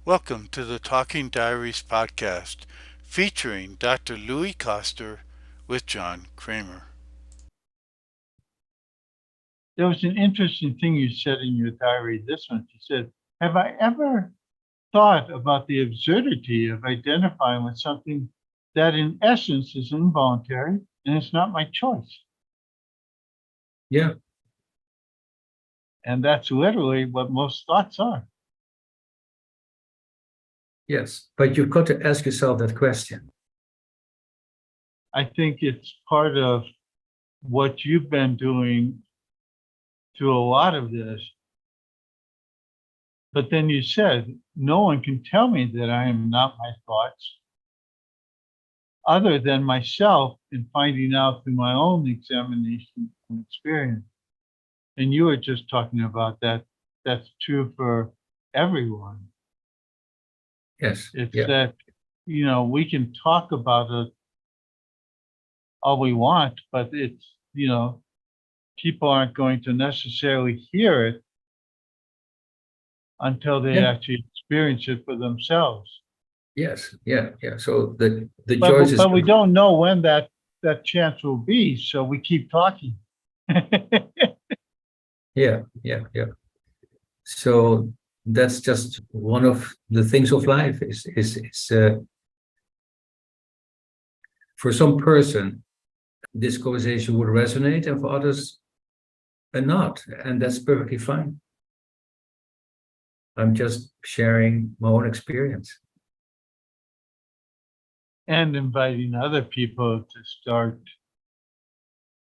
Welcome to the Talking Diaries podcast featuring Dr. Louis Koster with John Kremer. There was an interesting thing you said in your diary this month. You said, have I ever thought about the absurdity of identifying with something that in essence is involuntary and it's not my choice? Yeah, And that's literally what most thoughts are. yes. But you've got to ask yourself that question. I think it's part of what you've been doing through a lot of this. But then you said, no one can tell me that I am not my thoughts other than myself in finding out through my own examination and experience. And you were just talking about that. That's true for everyone. Yes. It's Yeah. that, we can talk about it all we want, but it's, people aren't going to necessarily hear it until they Yeah. actually experience it for themselves. Yes. Yeah. Yeah. So the But, choice is. but we don't know when that chance will be, so we keep talking. Yeah. Yeah. Yeah. So that's just one of the things of life. Is for some person this conversation would resonate, and for others, not, and that's perfectly fine. I'm just sharing my own experience. And inviting other people to start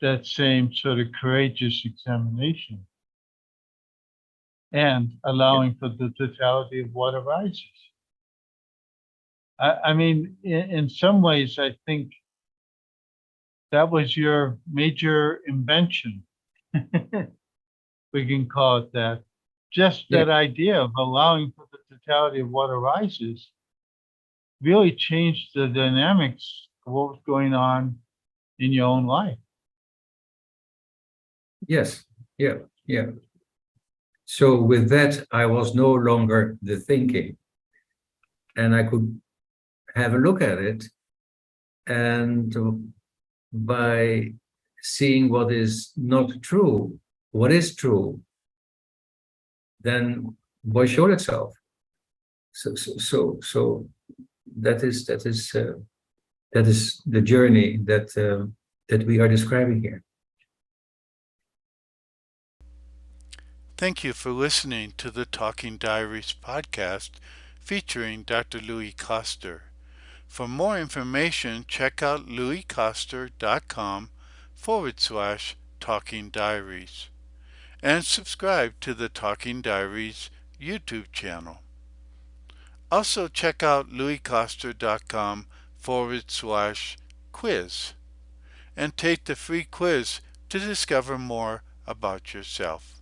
that same sort of courageous examination and allowing for the totality of what arises. I mean, in some ways, I think that was your major invention. We can call it that. Just Yeah. that idea of allowing for the totality of what arises really changed the dynamics of what was going on in your own life. Yes. Yeah. Yeah. So with that, I was no longer the thinking, and I could have a look at it, and by seeing what is not true, what is true, then what showed itself. So that is the journey that we are describing here. Thank you for listening to the Talking Diaries podcast featuring Dr. Louis Koster. For more information, check out louiskoster.com/Talking Diaries and subscribe to the Talking Diaries YouTube channel. Also, check out louiskoster.com/quiz and take the free quiz to discover more about yourself.